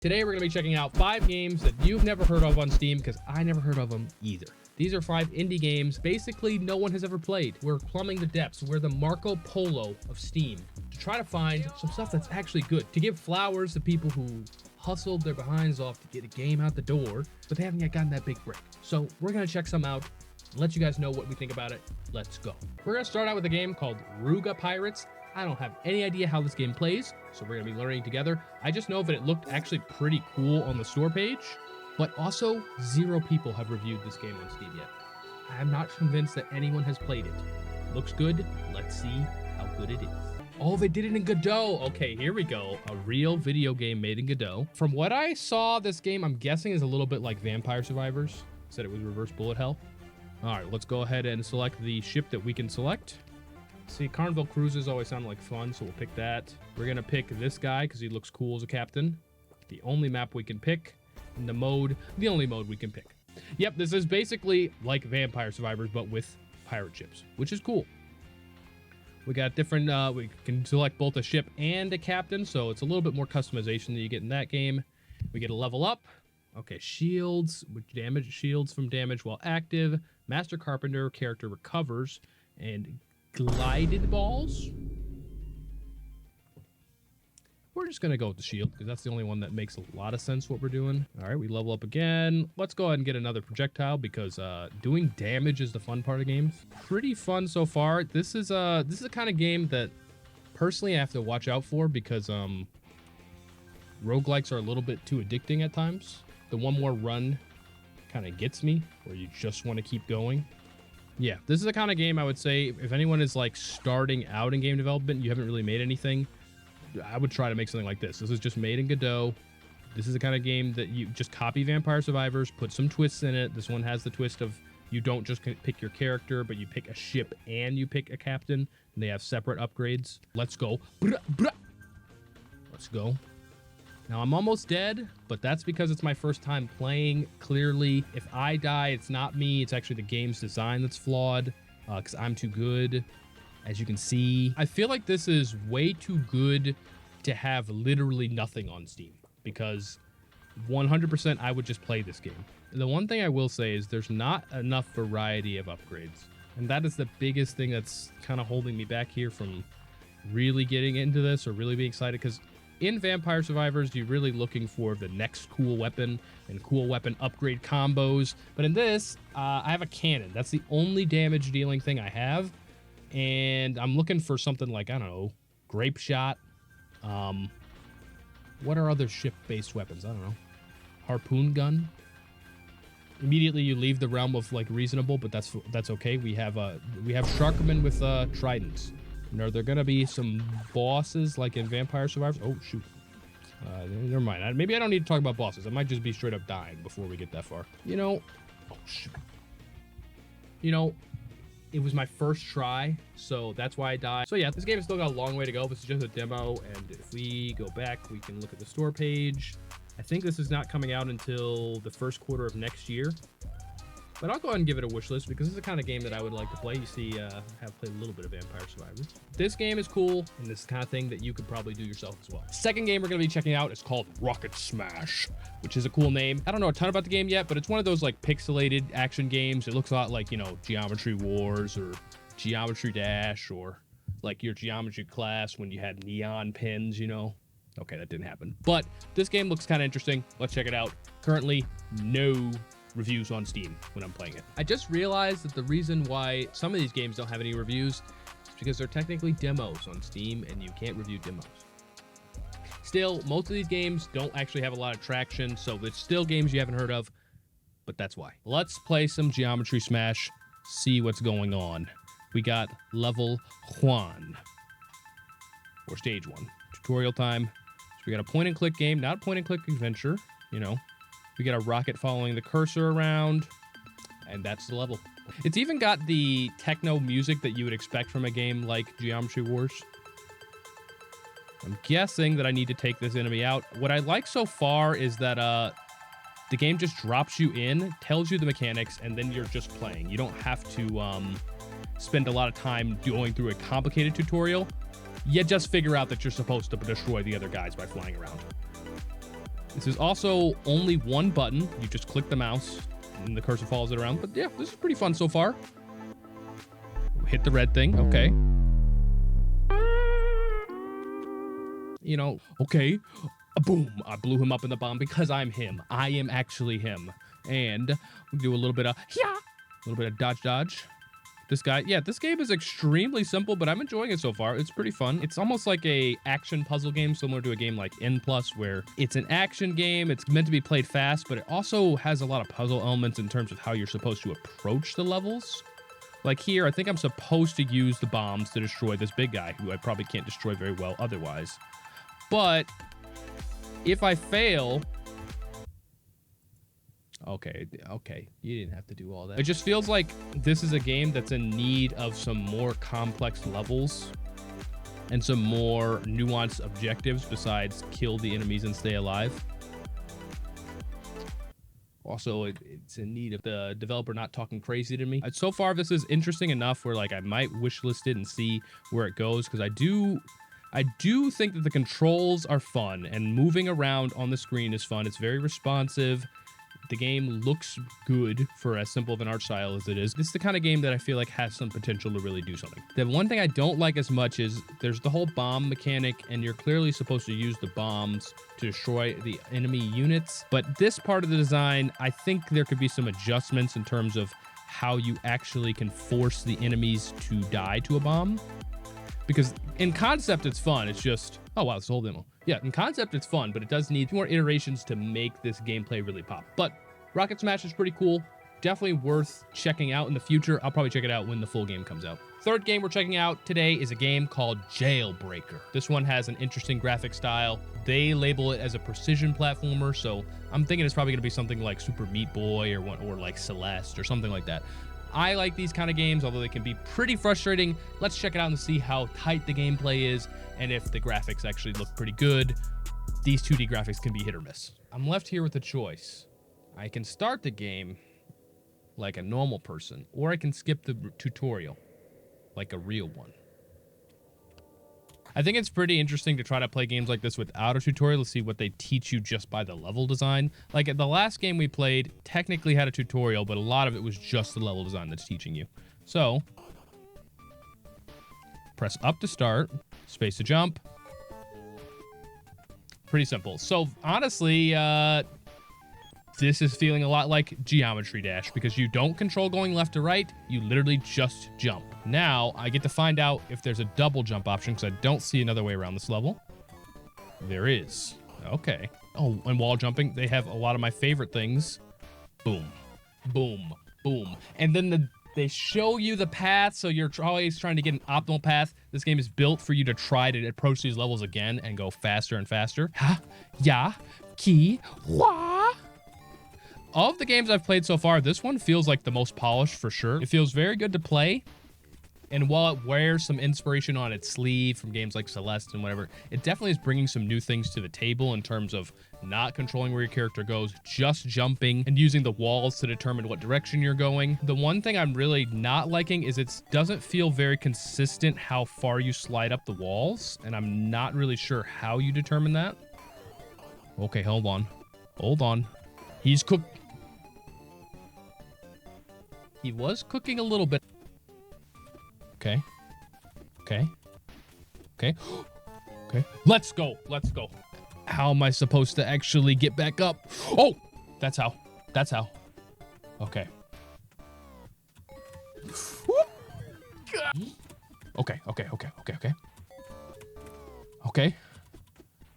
Today we're going to be checking out 5 games that you've never heard of on Steam, because I never heard of them either. These are 5 indie games basically no one has ever played. We're plumbing the depths. We're the Marco Polo of Steam to try to find some stuff that's actually good, to give flowers to people who hustled their behinds off to get a game out the door, but they haven't yet gotten that big break. So we're going to check some out and let you guys know what we think about it. Let's go. We're going to start out with a game called Ruga Pirates. I don't have any idea how this game plays, so we're going to be learning together. I just know that it looked actually pretty cool on the store page, but also 0 people have reviewed this game on Steam yet. I'm not convinced that anyone has played it. Looks good. Let's see how good it is. Oh, they did it in Godot. Okay, here we go. A real video game made in Godot. From what I saw, this game, I'm guessing, is a little bit like Vampire Survivors. Said it was reverse bullet hell. All right, let's go ahead and select the ship that we can select. See, Carnival Cruises always sound like fun, so we'll pick that. We're going to pick this guy because he looks cool as a captain. The only map we can pick. And the only mode we can pick. Yep, this is basically like Vampire Survivors, but with pirate ships, which is cool. We got different, we can select both a ship and a captain, so it's a little bit more customization than you get in that game. We get a level up. Okay, shields, which damage shields from damage while active. Master Carpenter character recovers, and glided balls. We're just gonna go with the shield because that's the only one that makes a lot of sense what we're doing. All right, we level up again. Let's go ahead and get another projectile because doing damage is the fun part of games. Pretty fun so far. This is a kind of game that personally I have to watch out for because roguelikes are a little bit too addicting at times. The one more run kind of gets me where you just want to keep going. Yeah, this is the kind of game I would say if anyone is like starting out in game development, you haven't really made anything, I would try to make something like this. This is just made in Godot. This is the kind of game that you just copy Vampire Survivors, put some twists in it. This one has the twist of you don't just pick your character, but you pick a ship and you pick a captain, and they have separate upgrades. Let's go. Let's go. Now, I'm almost dead, but that's because it's my first time playing. Clearly, if I die, it's not me. It's actually the game's design that's flawed because I'm too good, as you can see. I feel like this is way too good to have literally nothing on Steam because 100% I would just play this game. The one thing I will say is there's not enough variety of upgrades, and that is the biggest thing that's kind of holding me back here from really getting into this or really being excited because in Vampire Survivors, you're really looking for the next cool weapon and cool weapon upgrade combos. But in this, I have a cannon. That's the only damage dealing thing I have. And I'm looking for something like, I don't know, grape shot. What are other ship-based weapons? I don't know. Harpoon gun. Immediately you leave the realm of like reasonable, but that's okay. We have Sharkman with tridents. Are there going to be some bosses like in Vampire Survivors? Oh, shoot. Never mind. Maybe I don't need to talk about bosses. I might just be straight up dying before we get that far. You know, oh, shoot. You know, it was my first try, so that's why I died. So yeah, this game has still got a long way to go. This is just a demo, and if we go back, we can look at the store page. I think this is not coming out until the first quarter of next year. But I'll go ahead and give it a wish list because this is the kind of game that I would like to play. You see, I have played a little bit of Vampire Survivors. This game is cool, and this is the kind of thing that you could probably do yourself as well. Second game we're going to be checking out is called Rocket Smash, which is a cool name. I don't know a ton about the game yet, but it's one of those like pixelated action games. It looks a lot like, you know, Geometry Wars or Geometry Dash or like your geometry class when you had neon pins, you know. Okay, that didn't happen. But this game looks kind of interesting. Let's check it out. Currently, no reviews on Steam when I'm playing it. I just realized that the reason why some of these games don't have any reviews is because they're technically demos on Steam and you can't review demos. Still, most of these games don't actually have a lot of traction, so it's still games you haven't heard of, but that's why. Let's play some Geometry Smash, see what's going on. We got level 1 or stage 1. Tutorial time. So we got a point and click game, not a point and click adventure, you know. We got a rocket following the cursor around, and that's the level. It's even got the techno music that you would expect from a game like Geometry Wars. I'm guessing that I need to take this enemy out. What I like so far is that the game just drops you in, tells you the mechanics, and then you're just playing. You don't have to spend a lot of time going through a complicated tutorial. You just figure out that you're supposed to destroy the other guys by flying around. This is also only one button. You just click the mouse and the cursor follows it around. But yeah, this is pretty fun so far. Hit the red thing. Okay. You know, okay. Boom. I blew him up in the bomb because I'm him. I am actually him. And we do a little bit of, yeah, a little bit of dodge. This guy, yeah, this game is extremely simple, but I'm enjoying it so far. It's pretty fun. It's almost like a action puzzle game, similar to a game like N+, where it's an action game. It's meant to be played fast, but it also has a lot of puzzle elements in terms of how you're supposed to approach the levels. Like here, I think I'm supposed to use the bombs to destroy this big guy, who I probably can't destroy very well otherwise. But if I fail... Okay, you didn't have to do all that. It just feels like this is a game that's in need of some more complex levels and some more nuanced objectives besides kill the enemies and stay alive. Also, it's in need of the developer not talking crazy to me. So far, this is interesting enough where like I might wishlist it and see where it goes, because I do think that the controls are fun and moving around on the screen is fun. It's very responsive. The game looks good for as simple of an art style as it is. This is the kind of game that I feel like has some potential to really do something. The one thing I don't like as much is there's the whole bomb mechanic, and you're clearly supposed to use the bombs to destroy the enemy units. But this part of the design, I think there could be some adjustments in terms of how you actually can force the enemies to die to a bomb. Because in concept, it's fun. It's just, oh wow, it's a whole demo. Yeah, in concept, it's fun, but it does need more iterations to make this gameplay really pop. But Rocket Smash is pretty cool. Definitely worth checking out in the future. I'll probably check it out when the full game comes out. Third game we're checking out today is a game called Jailbreaker. This one has an interesting graphic style. They label it as a precision platformer, so I'm thinking it's probably going to be something like Super Meat Boy or like Celeste or something like that. I like these kind of games, although they can be pretty frustrating. Let's check it out and see how tight the gameplay is and if the graphics actually look pretty good. These 2D graphics can be hit or miss. I'm left here with a choice. I can start the game like a normal person, or I can skip the tutorial like a real one. I think it's pretty interesting to try to play games like this without a tutorial to see what they teach you just by the level design. Like the last game we played technically had a tutorial, but a lot of it was just the level design that's teaching you. So, press up to start, space to jump. Pretty simple. So, honestly, this is feeling a lot like Geometry Dash because you don't control going left to right, you literally just jump. Now, I get to find out if there's a double jump option because I don't see another way around this level. There is. Okay. Oh, and while jumping, they have a lot of my favorite things. Boom. Boom. Boom. And then they show you the path, so you're always trying to get an optimal path. This game is built for you to try to approach these levels again and go faster and faster. Ha, ya, ki, wa. Of the games I've played so far, this one feels like the most polished for sure. It feels very good to play. And while it wears some inspiration on its sleeve from games like Celeste and whatever, it definitely is bringing some new things to the table in terms of not controlling where your character goes, just jumping and using the walls to determine what direction you're going. The one thing I'm really not liking is it doesn't feel very consistent how far you slide up the walls, and I'm not really sure how you determine that. Okay, hold on. Hold on. He's cooked. He was cooking a little bit. Okay. Okay. Okay. Okay. Let's go. Let's go. How am I supposed to actually get back up? Oh! That's how. That's how. Okay. Okay. Okay. Okay. Okay. Okay. Okay.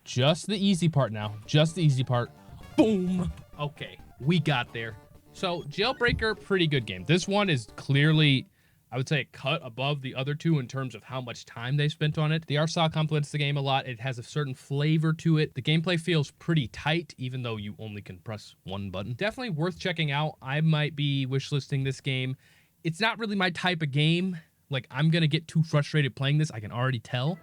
Just the easy part now. Just the easy part. Boom. Okay. We got there. So, Jailbreaker, pretty good game. This one is clearly, I would say, a cut above the other two in terms of how much time they spent on it. The art style complements the game a lot. It has a certain flavor to it. The gameplay feels pretty tight, even though you only can press one button. Definitely worth checking out. I might be wishlisting this game. It's not really my type of game. Like, I'm going to get too frustrated playing this. I can already tell.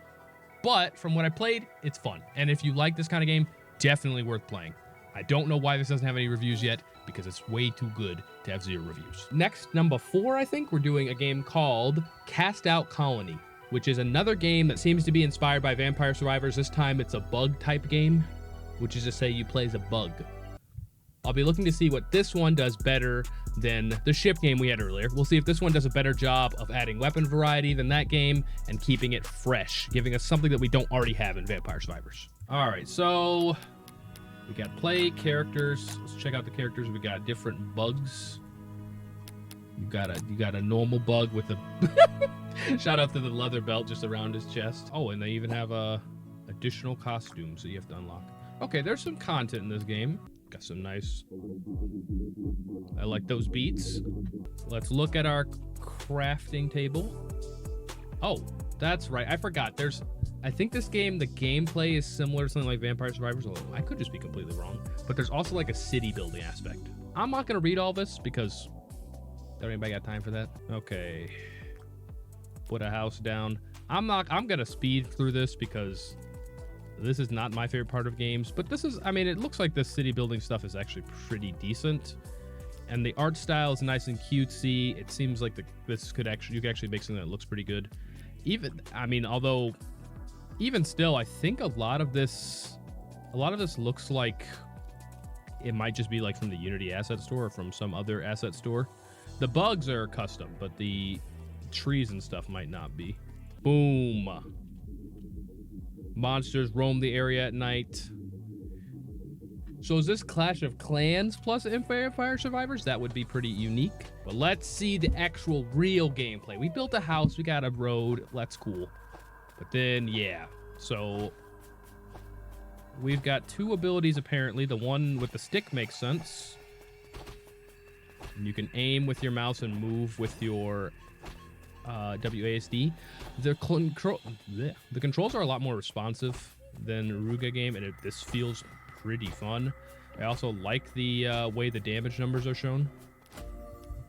But from what I played, it's fun. And if you like this kind of game, definitely worth playing. I don't know why this doesn't have any reviews yet, because it's way too good to have 0 reviews. Next, number 4, I think, we're doing a game called Cast Out Colony, which is another game that seems to be inspired by Vampire Survivors. This time, it's a bug-type game. which is to say you play as a bug. I'll be looking to see what this one does better than the ship game we had earlier. We'll see if this one does a better job of adding weapon variety than that game and keeping it fresh, giving us something that we don't already have in Vampire Survivors. All right, so we got play characters. Let's check out the characters. We got different bugs. You got a normal bug with a shout out to the leather belt just around his chest. Oh, and they even have additional costumes that you have to unlock. Okay, there's some content in this game. Got some nice. I like those beats. Let's look at our crafting table. Oh, that's right. I forgot. I think this game, the gameplay is similar to something like Vampire Survivors, although I could just be completely wrong. But there's also like a city building aspect. I'm not going to read all this because anybody got time for that? Okay. Put a house down. I'm going to speed through this because this is not my favorite part of games, but this is, I mean, it looks like the city building stuff is actually pretty decent. And the art style is nice and cutesy. It seems like you could actually make something that looks pretty good. Although even still, I think a lot of this looks like it might just be like from the Unity asset store or from some other asset store. The bugs are custom, but the trees and stuff might not be. Boom. Monsters roam the area at night. So is this Clash of Clans plus Vampire Survivors? That would be pretty unique. But let's see the actual real gameplay. We built a house, we got a road, that's cool. But then, yeah. So we've got two abilities apparently. The one with the stick makes sense. And you can aim with your mouse and move with your WASD. The controls are a lot more responsive than Ruga game, and this feels pretty fun. I also like the way the damage numbers are shown.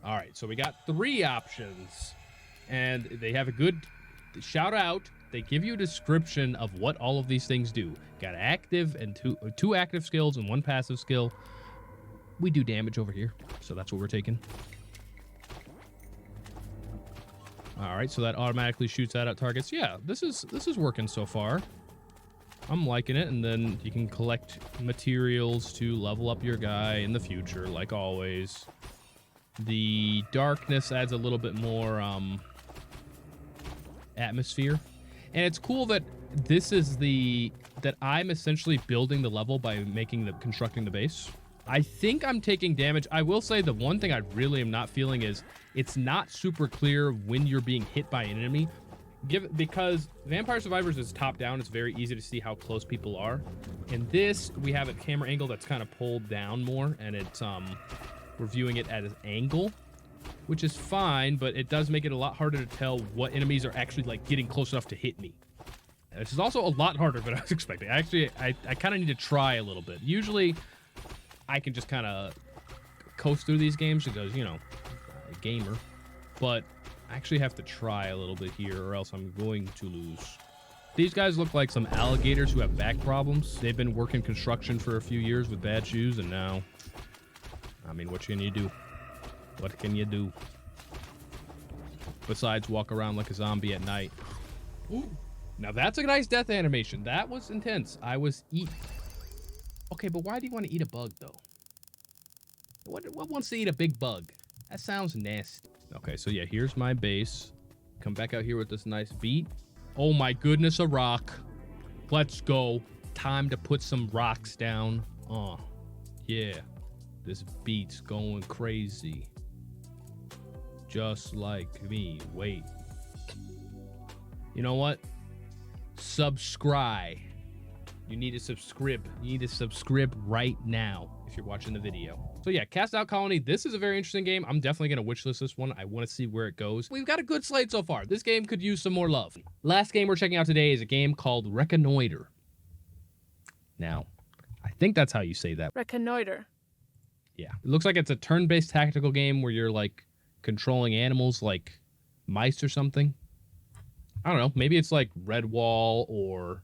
All right, so we got 3 options, and they have a good shout out. They give you a description of what all of these things do. Got active and two active skills and 1 passive skill. We do damage over here, so that's what we're taking. All right, so that automatically shoots that at targets. Yeah, this is working so far. I'm liking it, and then you can collect materials to level up your guy in the future, like always. The darkness adds a little bit more atmosphere, and it's cool that that I'm essentially building the level by constructing the base. I think I'm taking damage. I will say the one thing I really am not feeling is it's not super clear when you're being hit by an enemy. Because Vampire Survivors is top down, it's very easy to see how close people are. In this, we have a camera angle that's kind of pulled down more, and it's we're viewing it at an angle, which is fine, but it does make it a lot harder to tell what enemies are actually like getting close enough to hit me. This is also a lot harder than I was expecting. Actually, I kind of need to try a little bit. Usually, I can just kind of coast through these games because, you know, I'm a gamer, but I actually have to try a little bit here or else I'm going to lose. These guys look like some alligators who have back problems. They've been working construction for a few years with bad shoes, and now, I mean, what can you do? What can you do? Besides walk around like a zombie at night. Ooh. Now that's a nice death animation. That was intense. I was eating. Okay, but why do you want to eat a bug, though? What wants to eat a big bug? That sounds nasty. Okay, so yeah, here's my base. Come back out here with this nice beat. Oh my goodness, a rock. Let's go. Time to put some rocks down. Oh, yeah. This beat's going crazy. Just like me. Wait. You know what? Subscribe. You need to subscribe. You need to subscribe right now if you're watching the video. So yeah, Cast Out Colony. This is a very interesting game. I'm definitely going to wishlist this one. I want to see where it goes. We've got a good slate so far. This game could use some more love. Last game we're checking out today is a game called Reconnoitre. Now, I think that's how you say that. Reconnoitre. Yeah. It looks like it's a turn-based tactical game where you're like controlling animals like mice or something. I don't know. Maybe it's like Redwall or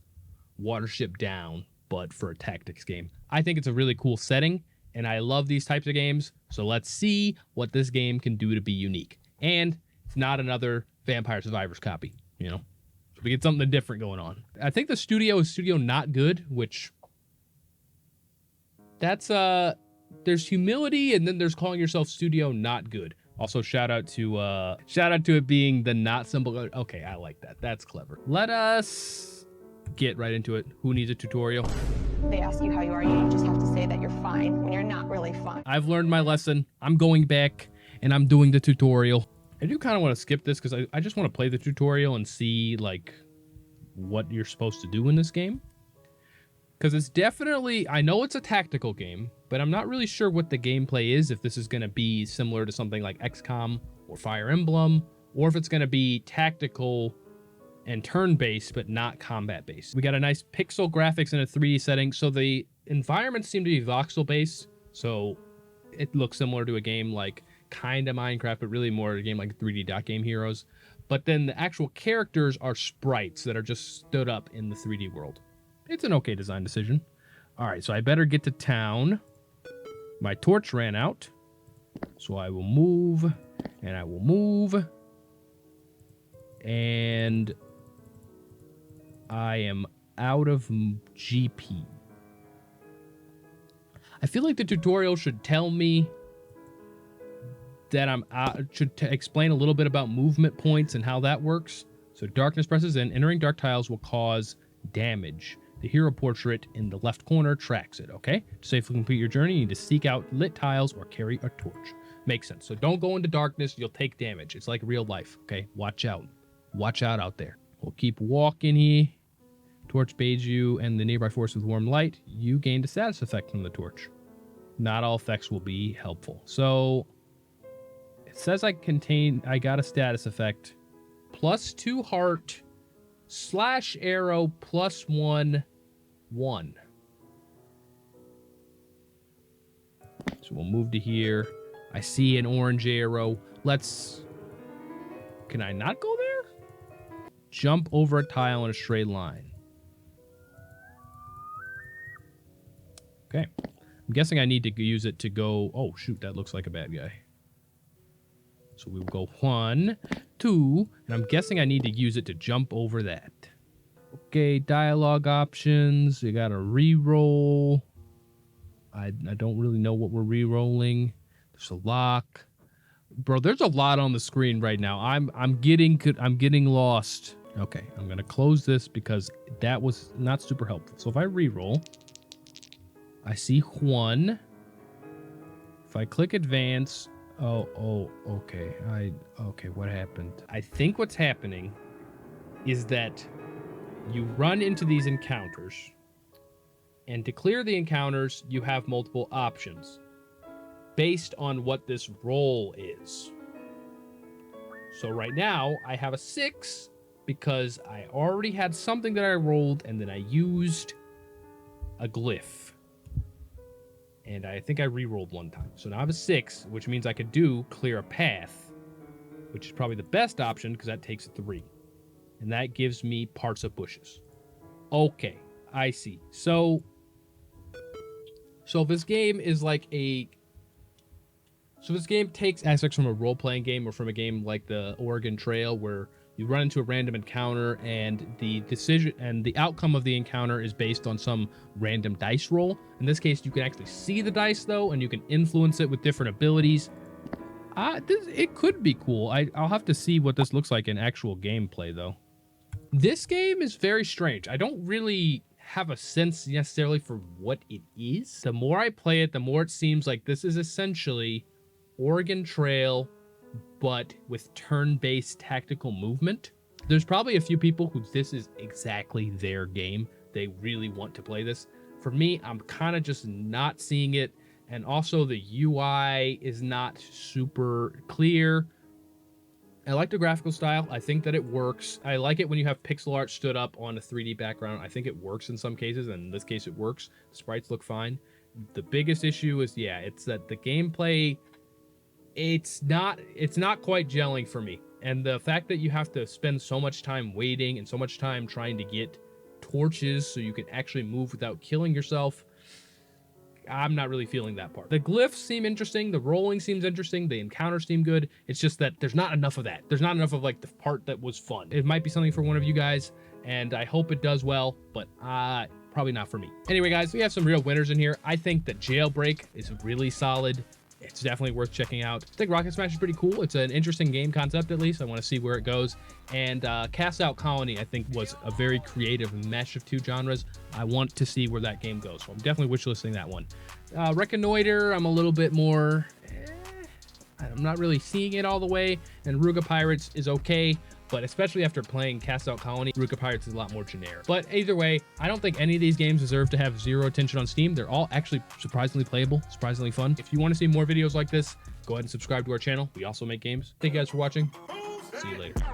Watership Down, but for a tactics game. I think it's a really cool setting, and I love these types of games, so let's see what this game can do to be unique. And it's not another Vampire Survivors copy, you know? So we get something different going on. I think the studio is Studio Not Good, which That's there's humility, and then there's calling yourself studio not good. Also, shout out to it being the not symbol. Okay, I like that. That's clever. Let us get right into it. Who needs a tutorial? They ask you how you are, you just have to say that you're fine when you're not really fine. I've learned my lesson. I'm going back and I'm doing the tutorial. I do kind of want to skip this because I just want to play the tutorial and see like what you're supposed to do in this game. Because it's definitely, I know it's a tactical game, but I'm not really sure what the gameplay is, if this is going to be similar to something like XCOM or Fire Emblem, or if it's going to be tactical and turn-based, but not combat-based. We got a nice pixel graphics in a 3D setting, so the environments seem to be voxel-based, so it looks similar to a game like kind of Minecraft, but really more a game like 3D Dot Game Heroes. But then the actual characters are sprites that are just stood up in the 3D world. It's an okay design decision. All right, so I better get to town. My torch ran out, so I will move, and I will move, and I am out of GP. I feel like the tutorial should tell me that should explain a little bit about movement points and how that works. So darkness presses in. Entering dark tiles will cause damage. The hero portrait in the left corner tracks it, okay? To safely complete your journey, you need to seek out lit tiles or carry a torch. Makes sense. So don't go into darkness. You'll take damage. It's like real life, okay? Watch out. Watch out there. We'll keep walking here. Torch bathes you and the nearby forest with warm light. You gained a status effect from the torch. Not all effects will be helpful. So it says I got a status effect. +2 heart / arrow +1 1. So we'll move to here. I see an orange arrow. Can I not go there? Jump over a tile in a straight line. Okay. I'm guessing I need to use it to go... Oh, shoot, that looks like a bad guy. So we will go 1, 2, and I'm guessing I need to use it to jump over that. Okay, dialogue options. You got to re-roll. I don't really know what we're re-rolling. There's a lock. Bro, there's a lot on the screen right now. I'm getting lost. Okay, I'm going to close this because that was not super helpful. So if I re-roll, I see 1. If I click advance... Oh, okay. Okay, what happened? I think what's happening is that you run into these encounters, and to clear the encounters, you have multiple options based on what this roll is. So right now, I have a 6 because I already had something that I rolled, and then I used a glyph. And I think I re-rolled 1 time. So now I have a 6, which means I could do clear a path, which is probably the best option because that takes a 3. And that gives me parts of bushes. Okay, I see. So this game is like a... So this game takes aspects from a role-playing game or from a game like the Oregon Trail where you run into a random encounter and the decision and the outcome of the encounter is based on some random dice roll. In this case, you can actually see the dice though, and you can influence it with different abilities. It could be cool. I'll have to see what this looks like in actual gameplay though. This game is very strange. I don't really have a sense necessarily for what it is. The more I play it, the more it seems like this is essentially Oregon Trail, but with turn-based tactical movement. There's probably a few people who this is exactly their game. They really want to play this. For me, I'm kind of just not seeing it. And also the UI is not super clear. I like the graphical style. I think that it works. I like it when you have pixel art stood up on a 3D background. I think it works in some cases, and in this case it works. The sprites look fine. The biggest issue is, yeah, it's that the gameplay... It's not quite gelling for me. And the fact that you have to spend so much time waiting and so much time trying to get torches so you can actually move without killing yourself, I'm not really feeling that part. The glyphs seem interesting. The rolling seems interesting. The encounters seem good. It's just that there's not enough of that. There's not enough of like the part that was fun. It might be something for one of you guys, and I hope it does well, but probably not for me. Anyway, guys, we have some real winners in here. I think that Jailbreak is really solid. It's definitely worth checking out. I think Rocket Smash is pretty cool. It's an interesting game concept, at least. I want to see where it goes. And Cast Out Colony, I think, was a very creative mesh of two genres. I want to see where that game goes. So I'm definitely wishlisting that one. Reconnoitre, I'm a little bit more... I'm not really seeing it all the way. And Ruga Pirates is okay. But especially after playing Cast Out Colony, Ruga Pirates is a lot more generic. But either way, I don't think any of these games deserve to have 0 attention on Steam. They're all actually surprisingly playable, surprisingly fun. If you want to see more videos like this, go ahead and subscribe to our channel. We also make games. Thank you guys for watching. See you later.